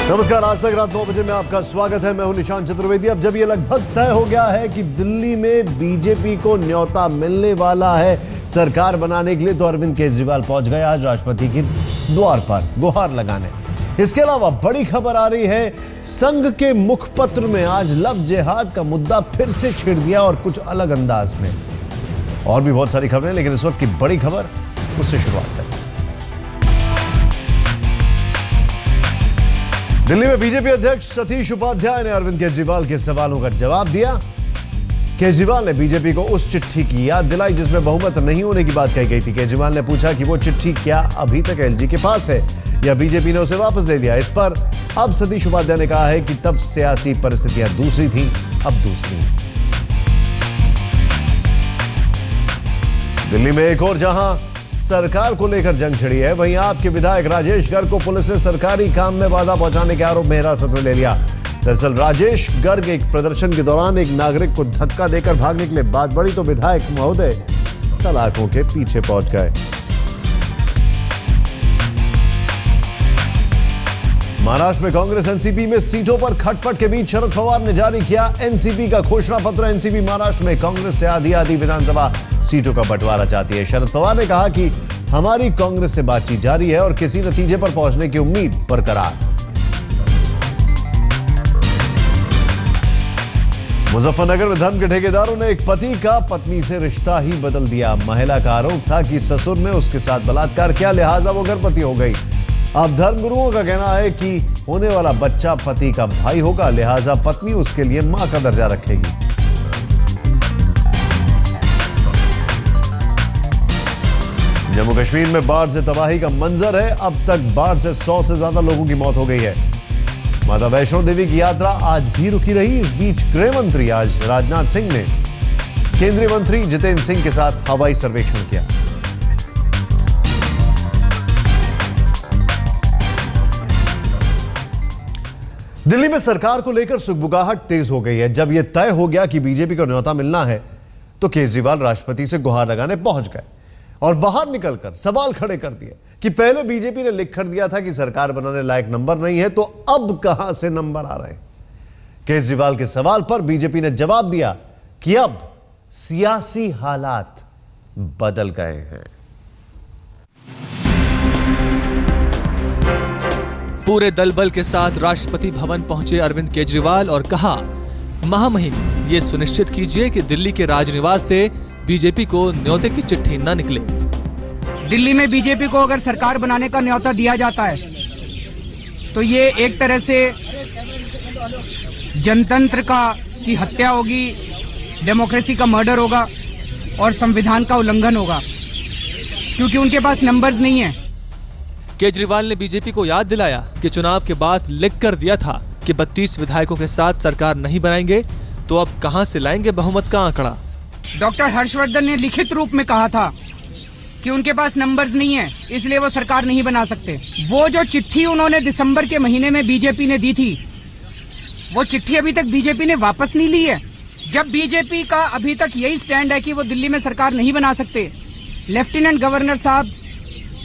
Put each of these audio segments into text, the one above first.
नमस्कार, आज तक रात 9 बजे में आपका स्वागत है। मैं हूं निशांत चतुर्वेदी। अब जब यह लगभग तय हो गया है कि दिल्ली में बीजेपी को न्योता मिलने वाला है सरकार बनाने के लिए, तो अरविंद केजरीवाल पहुंच गए आज राष्ट्रपति के द्वार पर गुहार लगाने। इसके अलावा बड़ी खबर आ रही है, संघ के मुखपत्र में आज लव जिहाद का मुद्दा फिर से छेड़ दिया और कुछ अलग अंदाज में। और भी बहुत सारी खबरें, लेकिन इस वक्त की बड़ी खबर, उससे शुरुआत करें। दिल्ली में बीजेपी अध्यक्ष सतीश उपाध्याय ने अरविंद केजरीवाल के सवालों का जवाब दिया। केजरीवाल ने बीजेपी को उस चिट्ठी की याद दिलाई जिसमें बहुमत नहीं होने की बात कही गई थी। केजरीवाल ने पूछा कि वो चिट्ठी क्या अभी तक एलजी के पास है या बीजेपी ने उसे वापस ले लिया। इस पर अब सतीश उपाध्याय ने कहा है कि तब सियासी परिस्थितियां दूसरी थी, अब दूसरी। दिल्ली में एक और जहां सरकार को लेकर जंग छिड़ी है, वहीं आपके विधायक राजेश गर्ग को पुलिस ने सरकारी काम में बाधा पहुंचाने के आरोप में हिरासत में ले लिया। दरअसल राजेश गर्ग एक प्रदर्शन के दौरान एक नागरिक को धक्का देकर भागने के लिए बात बढ़ी तो विधायक महोदय सलाखों के पीछे पहुंच गए। महाराष्ट्र में कांग्रेस एनसीपी में सीटों पर खटपट के बीच शरद पवार ने जारी किया एनसीपी का घोषणा पत्र। एनसीपी महाराष्ट्र में कांग्रेस से आधी विधानसभा सीटों का बंटवारा चाहती है। शरद पवार ने कहा कि हमारी कांग्रेस से बातचीत जारी है और किसी नतीजे पर पहुंचने की उम्मीद बरकरार। मुजफ्फरनगर में धर्म के ठेकेदारों ने एक पति का पत्नी से रिश्ता ही बदल दिया। महिला का आरोप था कि ससुर ने उसके साथ बलात्कार किया, लिहाजा वो गर्भवती हो गई। अब धर्मगुरुओं का कहना है कि होने वाला बच्चा पति का भाई होगा, लिहाजा पत्नी उसके लिए मां का दर्जा रखेगी। जम्मू कश्मीर में बाढ़ से तबाही का मंजर है। अब तक बाढ़ से 100 से ज्यादा लोगों की मौत हो गई है। माता वैष्णो देवी की यात्रा आज भी रुकी रही। इस बीच गृह मंत्री आज राजनाथ सिंह ने केंद्रीय मंत्री जितेंद्र सिंह के साथ हवाई सर्वेक्षण किया। दिल्ली में सरकार को लेकर सुगबुगाहट तेज हो गई है। जब यह तय हो गया कि बीजेपी को न्योता मिलना है तो केजरीवाल राष्ट्रपति से गुहार लगाने पहुंच गए और बाहर निकलकर सवाल खड़े कर दिए कि पहले बीजेपी ने लिख कर दिया था कि सरकार बनाने लायक नंबर नहीं है, तो अब कहां से नंबर आ रहे हैं। केजरीवाल के सवाल पर बीजेपी ने जवाब दिया कि अब सियासी हालात बदल गए हैं। पूरे दल बल के साथ राष्ट्रपति भवन पहुंचे अरविंद केजरीवाल और कहा, महामहिम ये सुनिश्चित कीजिए कि दिल्ली के राजनिवास से बीजेपी को न्योते की चिट्ठी न निकले। दिल्ली में बीजेपी को अगर सरकार बनाने का न्योता दिया जाता है तो ये एक तरह से जनतंत्र की हत्या होगी, डेमोक्रेसी का मर्डर होगा और संविधान का उल्लंघन होगा, क्योंकि उनके पास नंबर्स नहीं है। केजरीवाल ने बीजेपी को याद दिलाया कि चुनाव के बाद लिख कर दिया था कि 32 विधायकों के साथ सरकार नहीं बनाएंगे, तो अब कहां से लाएंगे बहुमत का आंकड़ा। डॉक्टर हर्षवर्धन ने लिखित रूप में कहा था कि उनके पास नंबर्स नहीं है, इसलिए वो सरकार नहीं बना सकते। वो जो चिट्ठी उन्होंने दिसंबर के महीने में बीजेपी ने दी थी, वो चिट्ठी अभी तक बीजेपी ने वापस नहीं ली है। जब बीजेपी का अभी तक यही स्टैंड है कि वो दिल्ली में सरकार नहीं बना सकते, लेफ्टिनेंट गवर्नर साहब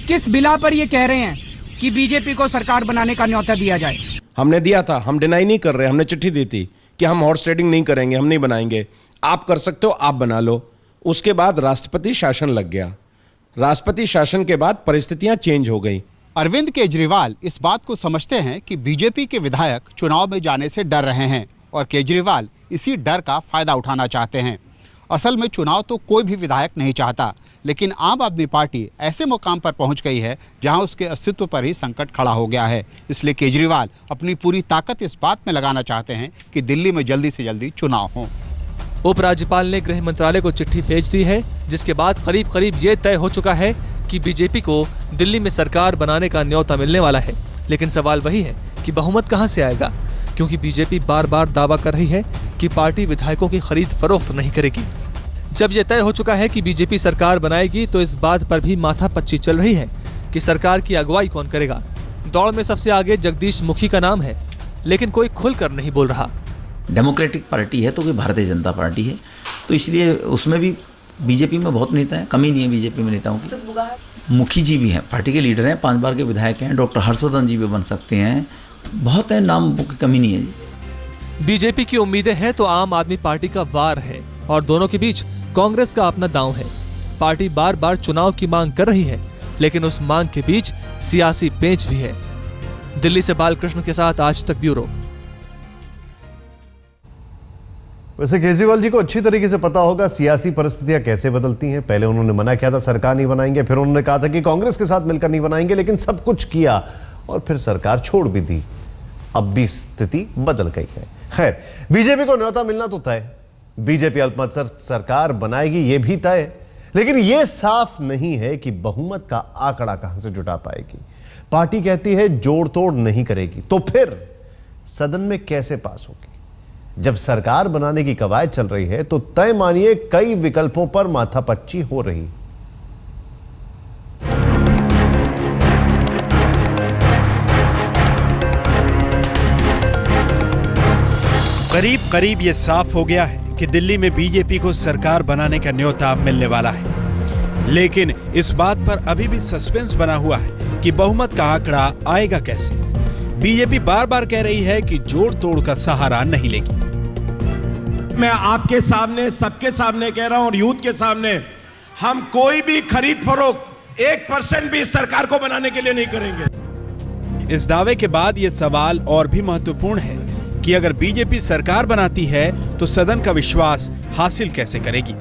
किस बिला पर ये कह रहे हैं कि बीजेपी को सरकार बनाने का न्योता दिया जाए। हमने दिया था, हम डिनाई नहीं कर रहे, हमने चिट्ठी दी थी कि हम हॉर्स ट्रेडिंग नहीं करेंगे, हम नहीं बनाएंगे, आप कर सकते हो, आप बना लो। उसके बाद राष्ट्रपति शासन लग गया। राष्ट्रपति शासन के बाद परिस्थितियां चेंज हो गई। अरविंद केजरीवाल इस बात को समझते हैं कि बीजेपी के विधायक चुनाव में जाने से डर रहे हैं और केजरीवाल इसी डर का फायदा उठाना चाहते हैं। असल में चुनाव तो कोई भी विधायक नहीं चाहता, लेकिन आम आदमी पार्टी ऐसे मुकाम पर पहुंच गई है जहां उसके अस्तित्व पर ही संकट खड़ा हो गया है। इसलिए केजरीवाल अपनी पूरी ताकत इस बात में लगाना चाहते हैं कि दिल्ली में जल्दी से जल्दी चुनाव हो। उपराज्यपाल ने गृह मंत्रालय को चिट्ठी भेज दी है, जिसके बाद करीब ये तय हो चुका है कि बीजेपी को दिल्ली में सरकार बनाने का न्योता मिलने वाला है। लेकिन सवाल वही है कि बहुमत कहां से आएगा, क्योंकि बीजेपी बार बार दावा कर रही है कि पार्टी विधायकों की खरीद फरोख्त नहीं करेगी। जब यह तय हो चुका है कि बीजेपी सरकार बनाएगी, तो इस बात पर भी माथापच्ची चल रही है कि सरकार की अगुवाई कौन करेगा। दौड़ में सबसे आगे जगदीश मुखी का नाम है, लेकिन कोई खुलकर नहीं बोल रहा। डेमोक्रेटिक पार्टी है तो कोई भारतीय जनता पार्टी है, तो इसलिए उसमें भी बीजेपी में बहुत नेता है, कमी नहीं है बीजेपी में नेताओं की। मुखी जी भी हैं, पार्टी के लीडर हैं, 5 बार के विधायक हैं। डॉक्टर हर्षवर्धन जी भी बन सकते हैं, बहुत है, नाम की कमी नहीं है जी। बीजेपी की उम्मीदें हैं तो आम आदमी पार्टी का वार है और दोनों के बीच कांग्रेस का अपना दांव है। पार्टी बार बार चुनाव की मांग कर रही है, लेकिन उस मांग के बीच सियासी पेंच भी है। दिल्ली से बालकृष्ण के साथ आज तक ब्यूरो। वैसे केजरीवाल जी को अच्छी तरीके से पता होगा सियासी परिस्थितियां कैसे बदलती हैं। पहले उन्होंने मना किया था सरकार नहीं बनाएंगे, फिर उन्होंने कहा था कि कांग्रेस के साथ मिलकर नहीं बनाएंगे, लेकिन सब कुछ किया और फिर सरकार छोड़ भी दी। अब भी स्थिति बदल गई है। खैर, बीजेपी को न्योता मिलना तो तय, बीजेपी अल्पमत सरकार बनाएगी ये भी तय, लेकिन यह साफ नहीं है कि बहुमत का आंकड़ा कहां से जुटा पाएगी। पार्टी कहती है जोड़ तोड़ नहीं करेगी, तो फिर सदन में कैसे पास होगी? जब सरकार बनाने की कवायद चल रही है तो तय मानिए कई विकल्पों पर माथापच्ची हो रही। करीब करीब ये साफ हो गया है कि दिल्ली में बीजेपी को सरकार बनाने का न्योता मिलने वाला है, लेकिन इस बात पर अभी भी सस्पेंस बना हुआ है कि बहुमत का आंकड़ा आएगा कैसे। बीजेपी बार बार कह रही है कि जोड़ तोड़ का सहारा नहीं लेगी। मैं आपके सामने, सबके सामने कह रहा हूं और यूथ के सामने, हम कोई भी खरीद फरोख्त 1% भी इस सरकार को बनाने के लिए नहीं करेंगे। इस दावे के बाद यह सवाल और भी महत्वपूर्ण है कि अगर बीजेपी सरकार बनाती है तो सदन का विश्वास हासिल कैसे करेगी।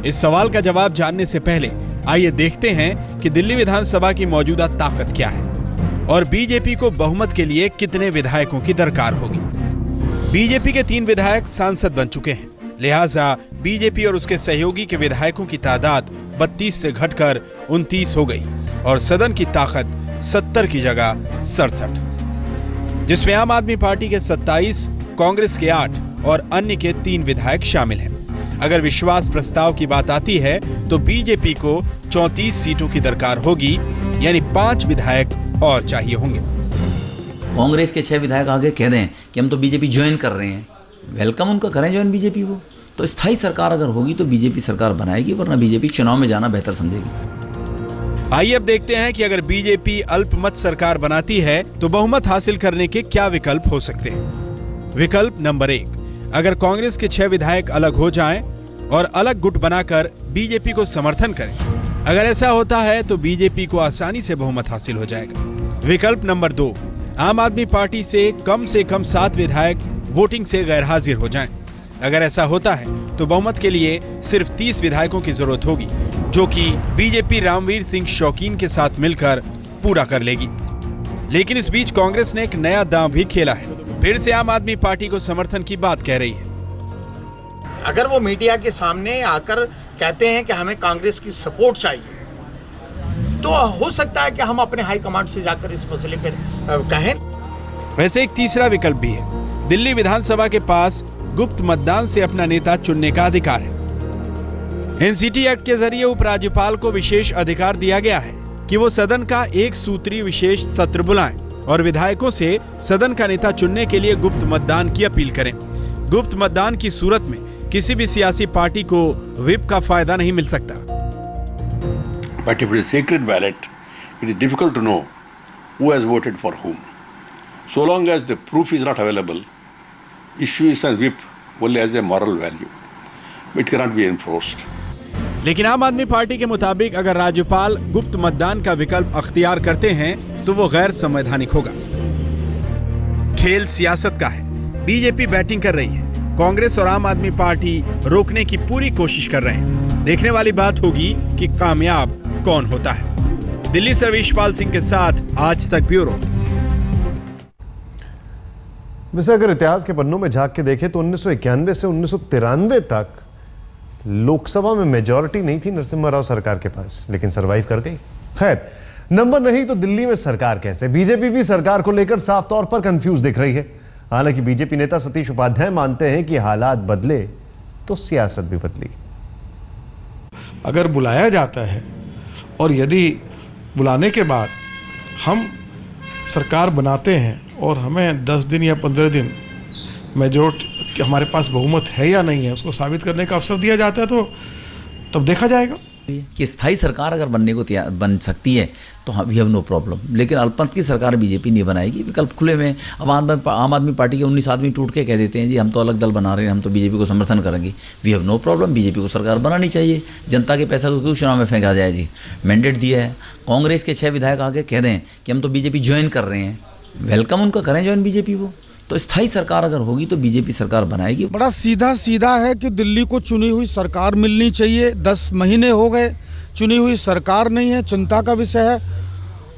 इस सवाल का जवाब जानने से पहले आइए देखते हैं कि दिल्ली विधानसभा की मौजूदा ताकत क्या है और बीजेपी को बहुमत के लिए कितने विधायकों की दरकार होगी। बीजेपी के 3 विधायक सांसद बन चुके हैं, लिहाजा बीजेपी और उसके सहयोगी के विधायकों की तादाद 32 से घटकर 29 हो गई और सदन की ताकत 70 की जगह 67, जिसमें आम आदमी पार्टी के 27, कांग्रेस के 8 और अन्य के 3 विधायक शामिल हैं। अगर विश्वास प्रस्ताव की बात आती है तो बीजेपी को 34 सीटों की दरकार होगी, यानी 5 विधायक और चाहिए होंगे। कांग्रेस के 6 विधायक आगे कह दें कि हम तो बीजेपी ज्वाइन कर रहे हैं, वेलकम उनका करें ज्वाइन बीजेपी वो, तो स्थायी सरकार अगर होगी तो बीजेपी सरकार बनाएगी, वरना बीजेपी चुनाव में जाना बेहतर समझेगी। आइए अब देखते हैं कि अगर बीजेपी अल्पमत सरकार बनाती है तो बहुमत हासिल करने के क्या विकल्प हो सकते हैं। विकल्प नंबर 1, अगर कांग्रेस के 6 विधायक अलग हो जाएं और अलग गुट बनाकर बीजेपी को समर्थन करें। अगर ऐसा होता है तो बीजेपी को आसानी से बहुमत हासिल हो जाएगा। विकल्प नंबर 2, आम आदमी पार्टी से कम 7 विधायक वोटिंग से गैर हाजिर हो जाएं। अगर ऐसा होता है तो बहुमत के लिए सिर्फ 30 विधायकों की जरूरत होगी, जो कि बीजेपी रामवीर सिंह शौकीन के साथ मिलकर पूरा कर लेगी। लेकिन इस बीच कांग्रेस ने एक नया दांव भी खेला है, फिर से आम आदमी पार्टी को समर्थन की बात कह रही है। अगर वो मीडिया के सामने आकर कहते हैं कि हमें कांग्रेस की सपोर्ट चाहिए, तो हो सकता है कि हम अपने हाईकमांड से जाकर इस मसले पर कहें। वैसे एक तीसरा विकल्प भी है। दिल्ली विधानसभा के पास गुप्त मतदान से अपना नेता चुनने का अधिकार है। एनसीटी एक्ट के जरिए उपराज्यपाल को विशेष अधिकार दिया गया है कि वो सदन का एक सूत्रीय विशेष सत्र बुलाएं और विधायकों से सदन का नेता चुनने के लिए गुप्त मतदान की अपील करें। गुप्त मतदान की सूरत में किसी भी सियासी पार्टी को व्हिप का फायदा नहीं मिल सकता। But if it is secret ballot, it is difficult to know who has voted for whom. So long as the proof is not available, issue is a whip only as a moral value. It cannot be enforced. लेकिन आम आदमी party के मुताबिक अगर राज्यपाल गुप्त मतदान का विकल्प अख्तियार करते हैं तो वो गैर संवैधानिक होगा। खेल सियासत का है। बीजेपी बैटिंग कर रही है, कांग्रेस और आम आदमी पार्टी रोकने की पूरी कोशिश कर रहे हैं। देखने वाली बात होगी कि कामयाब कौन होता है। दिल्ली से रवीशपाल सिंह के साथ आज तक ब्यूरो। वैसे अगर इतिहास के पन्नों में झांक के देखें तो 1991 से 1993 तक लोकसभा में मेजॉरिटी नहीं थी नरसिम्हा राव सरकार के पास, लेकिन सरवाइव कर गई। खैर, नंबर नहीं तो दिल्ली में सरकार कैसे? बीजेपी भी सरकार को लेकर साफ तौर पर कंफ्यूज दिख रही है। हालांकि बीजेपी नेता सतीश उपाध्याय मानते हैं कि हालात बदले तो सियासत भी बदली। अगर बुलाया जाता है और यदि बुलाने के बाद हम सरकार बनाते हैं और हमें 10 दिन या 15 दिन मेजॉरिटी हमारे पास बहुमत है या नहीं है उसको साबित करने का अवसर दिया जाता है, तो तब देखा जाएगा। कि स्थायी सरकार अगर बनने को बन सकती है तो वी हैव नो प्रॉब्लम, लेकिन अल्पमत की सरकार बीजेपी नहीं बनाएगी। विकल्प खुले में, अब आम आदमी पार्टी के 19 आदमी टूट के कह देते हैं जी हम तो अलग दल बना रहे हैं, हम तो बीजेपी को समर्थन करेंगे। We have no problem, BJP को सरकार बनानी चाहिए। जनता के पैसा को क्यों चुनाव में फेंका जाए जी? मैंडेट दिया है, कांग्रेस के 6 विधायक आके कह दें कि हम तो बीजेपी ज्वाइन कर रहे हैं, वेलकम उनका करें ज्वाइन बीजेपी वो। तो स्थायी सरकार अगर होगी तो बीजेपी सरकार बनाएगी। बड़ा सीधा है कि दिल्ली को चुनी हुई सरकार मिलनी चाहिए। 10 महीने हो गए, चुनी हुई सरकार नहीं है, चिंता का विषय है।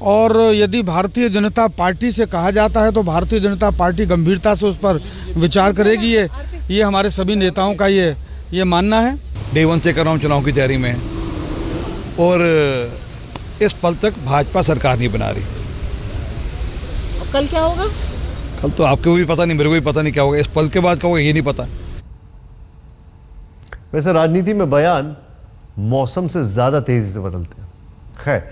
और यदि भारतीय जनता पार्टी से कहा जाता है तो भारतीय जनता पार्टी गंभीरता से उस पर विचार करेगी। ये हमारे सभी नेताओं का ये मानना है। डे 1 से कर रहा हूँ चुनाव की तैयारी में, और इस पल तक भाजपा सरकार नहीं बना रही। कल क्या होगा? कल तो आपको भी पता नहीं, मेरे को भी पता नहीं क्या होगा। इस पल के बाद क्या होगा ये नहीं पता। वैसे राजनीति में बयान मौसम से ज्यादा तेजी से बदलते हैं। खैर,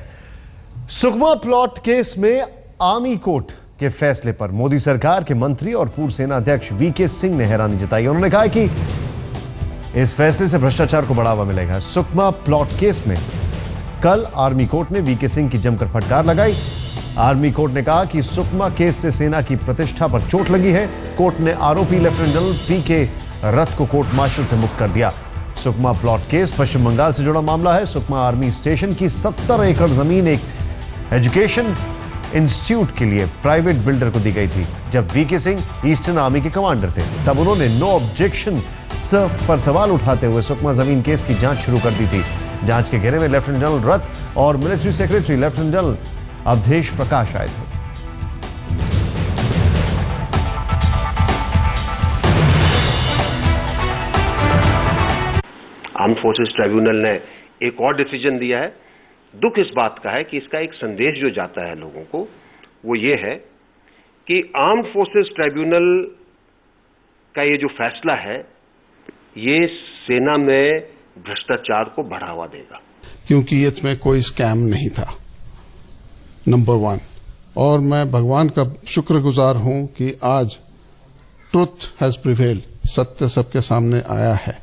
सुकमा प्लॉट केस में आर्मी कोर्ट के फैसले पर मोदी सरकार के मंत्री और पूर्व सेना अध्यक्ष वीके सिंह ने हैरानी जताई। उन्होंने कहा कि इस फैसले से भ्रष्टाचार को बढ़ावा मिलेगा। सुकमा प्लॉट केस में कल आर्मी कोर्ट ने वीके सिंह की जमकर फटकार लगाई। आर्मी कोर्ट ने कहा कि सुकमा केस से सेना की प्रतिष्ठा पर चोट लगी है। कोर्ट ने आरोपी लेफ्टिनेंट जनरल पीके रथ को कोर्ट मार्शल से मुक्त कर दिया। सुकमा प्लॉट केस पश्चिम बंगाल से जुड़ा मामला है। सुकमा आर्मी स्टेशन की 70 एकड़ जमीन एक एजुकेशन इंस्टीट्यूट के लिए प्राइवेट बिल्डर को दी गई थी। जब वीके सिंह ईस्टर्न आर्मी के कमांडर थे तब उन्होंने नो ऑब्जेक्शन पर सवाल उठाते हुए सुकमा जमीन केस की जांच शुरू कर दी थी। जांच के घेरे में लेफ्टिनेंट जनरल रथ और military secretary lieutenant general Avadhesh Prakash आए थे। आर्म्ड फोर्सेस ट्राइब्यूनल ने एक और डिसीजन दिया है। दुख इस बात का है कि इसका एक संदेश जो जाता है लोगों को वो ये है कि आर्म्ड फोर्सेस ट्राइब्यूनल का ये जो फैसला है ये सेना में भ्रष्टाचार को बढ़ावा देगा, क्योंकि इसमें कोई स्कैम नहीं था, नंबर 1। और मैं भगवान का शुक्रगुजार हूं कि आज ट्रुथ हैज प्रिवेल, सत्य सबके सामने आया है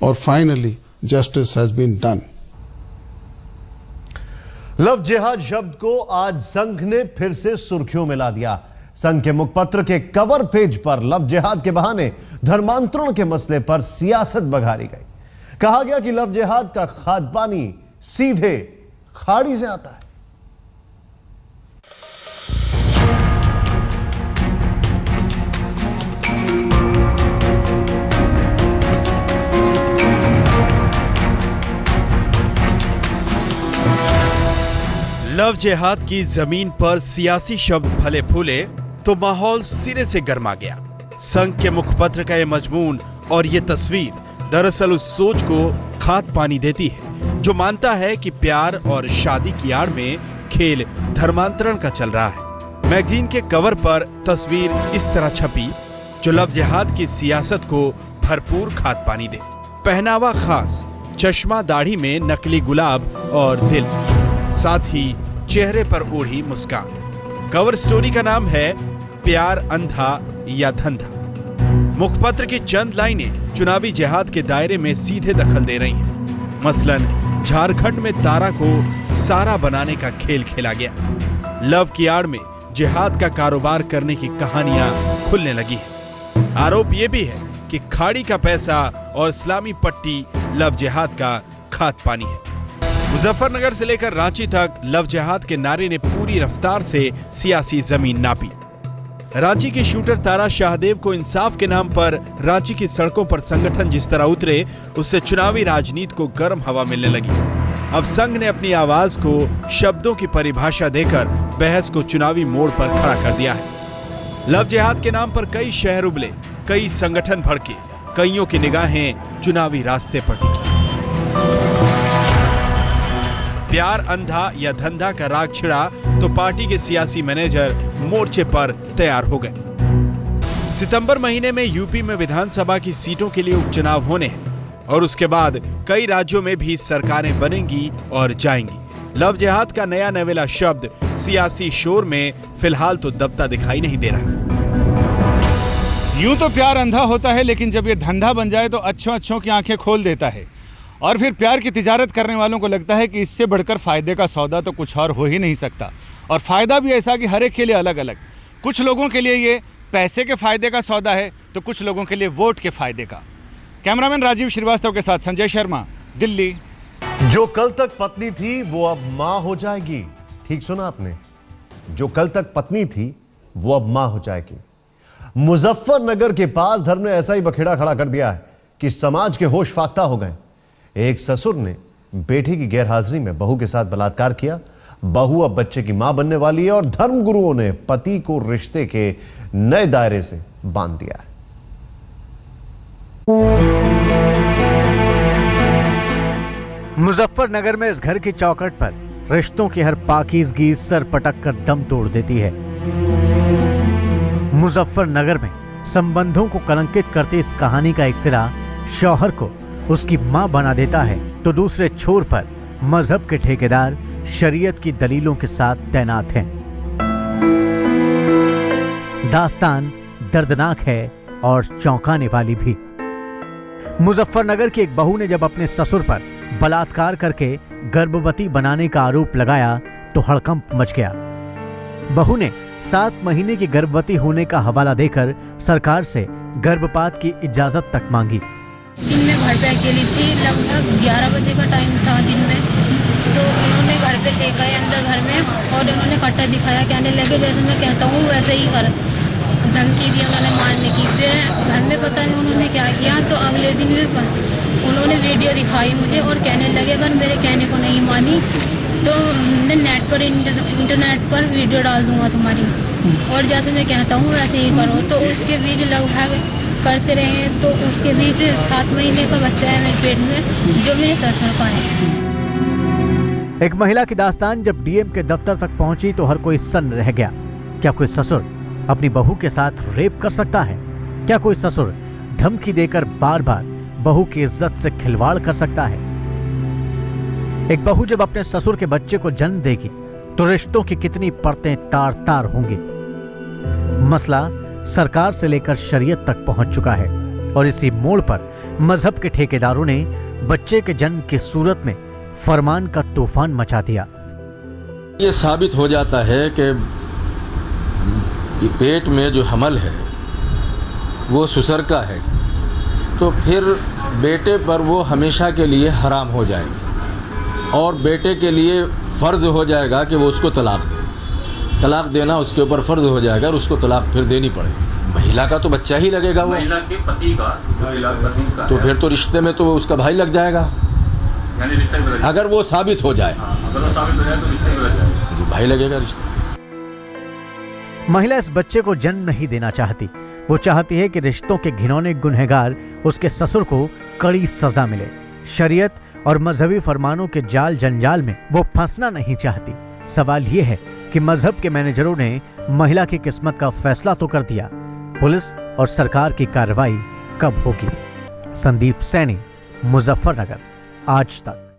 और finally justice has been done. Love जिहाद शब्द को आज संघ ने फिर से सुर्खियों में ला दिया। संघ के मुखपत्र के कवर पेज पर लव जिहाद के बहाने धर्मांतरण के मसले पर सियासत बघारी गई। कहा गया कि लव जिहाद का खाद पानी सीधे खाड़ी से आता है। लव जिहाद की जमीन पर सियासी शब्द फले फूले तो माहौल सिरे से गर्मा गया। संघ के मुखपत्र का यह मजमून और ये तस्वीर दरअसल उस सोच को खाद पानी देती है जो मानता है कि प्यार और शादी की आड़ में खेल धर्मांतरण का चल रहा है। मैगजीन के कवर पर तस्वीर इस तरह छपी जो लव जिहाद की सियासत को भरपूर खाद पानी दे। पहनावा खास, चश्मा दाढ़ी में नकली गुलाब और दिल, साथ ही चेहरे पर ओढ़ी मुस्कान। कवर स्टोरी का नाम है प्यार अंधा या धंधा। मुखपत्र की चंद लाइनें चुनावी जिहाद के दायरे में सीधे दखल दे रही हैं। मसलन झारखंड में तारा को सारा बनाने का खेल खेला गया। लव की आड़ में जिहाद का कारोबार करने की कहानियां खुलने लगी हैं। आरोप यह भी है कि खाड़ी का पैसा और इस्लामी पट्टी लव जिहाद का खाद पानी है। मुजफ्फरनगर से लेकर रांची तक लव जिहाद के नारे ने पूरी रफ्तार से सियासी जमीन नापी। रांची के शूटर तारा शाहदेव को इंसाफ के नाम पर रांची की सड़कों पर संगठन जिस तरह उतरे उससे चुनावी राजनीति को गर्म हवा मिलने लगी। अब संघ ने अपनी आवाज को शब्दों की परिभाषा देकर बहस को चुनावी मोड़ पर खड़ा कर दिया है। लव जिहाद के नाम पर कई शहर उबले, कई संगठन भड़के, कईयों की निगाहें चुनावी रास्ते पर टिकी। प्यार अंधा या धंधा का राग छिड़ा तो पार्टी के सियासी मैनेजर मोर्चे पर तैयार हो गए। सितंबर महीने में यूपी में विधानसभा की सीटों के लिए उपचुनाव होने हैं और उसके बाद कई राज्यों में भी सरकारें बनेंगी और जाएंगी। लव जिहाद का नया नवेला शब्द सियासी शोर में फिलहाल तो दबता दिखाई नहीं दे रहा। यूं तो प्यार अंधा होता है, लेकिन जब ये धंधा बन जाए तो अच्छों की आंखें खोल देता है। और फिर प्यार की तिजारत करने वालों को लगता है कि इससे बढ़कर फ़ायदे का सौदा तो कुछ और हो ही नहीं सकता। और फ़ायदा भी ऐसा कि हर एक के लिए अलग अलग। कुछ लोगों के लिए ये पैसे के फ़ायदे का सौदा है तो कुछ लोगों के लिए वोट के फ़ायदे का। कैमरामैन राजीव श्रीवास्तव के साथ संजय शर्मा, दिल्ली। जो कल तक पत्नी थी वो अब मां हो जाएगी। ठीक सुना आपने, जो कल तक पत्नी थी वो अब मां हो जाएगी। मुजफ्फरनगर के पास धर्म ने ऐसा ही बखेड़ा खड़ा कर दिया है कि समाज के होश फाख्ता हो गए। एक ससुर ने बेटी की गैरहाजिरी में बहू के साथ बलात्कार किया। बहू अब बच्चे की मां बनने वाली है और धर्मगुरुओं ने पति को रिश्ते के नए दायरे से बांध दिया है। मुजफ्फरनगर में इस घर की चौखट पर रिश्तों की हर पाकीज़गी सर पटक कर दम तोड़ देती है। मुजफ्फरनगर में संबंधों को कलंकित करती इस कहानी का एक सिरा शौहर को उसकी मां बना देता है तो दूसरे छोर पर मजहब के ठेकेदार शरीयत की दलीलों के साथ तैनात हैं। दास्तान दर्दनाक है और चौंकाने वाली भी। मुजफ्फरनगर की एक बहू ने जब अपने ससुर पर बलात्कार करके गर्भवती बनाने का आरोप लगाया तो हड़कंप मच गया। बहू ने 7 महीने की गर्भवती होने का हवाला देकर सरकार से गर्भपात की इजाजत तक मांगी। दिन में घर पे अकेली थी, लगभग 11 बजे का टाइम था दिन में, तो इन्होंने घर पे लेकर आए अंदर घर में और इन्होंने कट्टा दिखाया, कहने लगे जैसे मैं कहता हूँ वैसे ही कर। धमकी दी उन्होंने मारने की। फिर घर में पता नहीं उन्होंने क्या किया, तो अगले दिन में उन्होंने वीडियो दिखाई मुझे और कहने लगे अगर मेरे कहने को नहीं मानी तो मैं नेट पर इंटरनेट पर वीडियो डाल दूंगा तुम्हारी, और जैसे मैं कहता हूँ वैसे ही करो। तो उसके बीच लगभग करते रहे, तो उसके बीच 7 महीने का बच्चा है मेरे पेट में जो मेरे ससुर का है। एक महिला की दास्तान जब डीएम के दफ्तर तक पहुंची तो हर कोई सन्न रह गया। क्या कोई ससुर अपनी बहू के साथ रेप कर सकता है? क्या कोई ससुर धमकी देकर बार बार बहू की इज्जत से खिलवाड़ कर सकता है? एक बहू जब अपने ससुर के बच्चे को जन्म देगी तो रिश्तों की कितनी परतें तार तार होंगी। मसला सरकार से लेकर शरीयत तक पहुंच चुका है और इसी मोड़ पर मजहब के ठेकेदारों ने बच्चे के जन्म की सूरत में फरमान का तूफान मचा दिया। ये साबित हो जाता है कि पेट में जो हमल है वो ससुर का है, तो फिर बेटे पर वो हमेशा के लिए हराम हो जाएगी और बेटे के लिए फ़र्ज हो जाएगा कि वो उसको तलाक देना उसके ऊपर फ़र्ज हो जाएगा और उसको तलाक फिर देनी पड़ेगी। महिला का तो बच्चा ही लगेगा, वो महिला के पति का तो फिर तो रिश्ते में तो उसका भाई लग जाएगा, यानी रिश्ते अगर वो साबित हो जाए। अगर वो साबित हो जाए तो रिश्ते में लग जाएगा, जी भाई लगेगा रिश्ते। महिला इस बच्चे को जन्म नहीं देना चाहती। वो चाहती है कि रिश्तों के घिनौने गुनहगार उसके ससुर को कड़ी सजा मिले। शरीयत और मजहबी फरमानों के जाल जंजाल में वो फंसना नहीं चाहती। सवाल ये है कि मजहब के मैनेजरों ने महिला की किस्मत का फैसला तो कर दिया, पुलिस और सरकार की कार्रवाई कब होगी? संदीप सैनी, मुजफ्फरनगर, आज तक।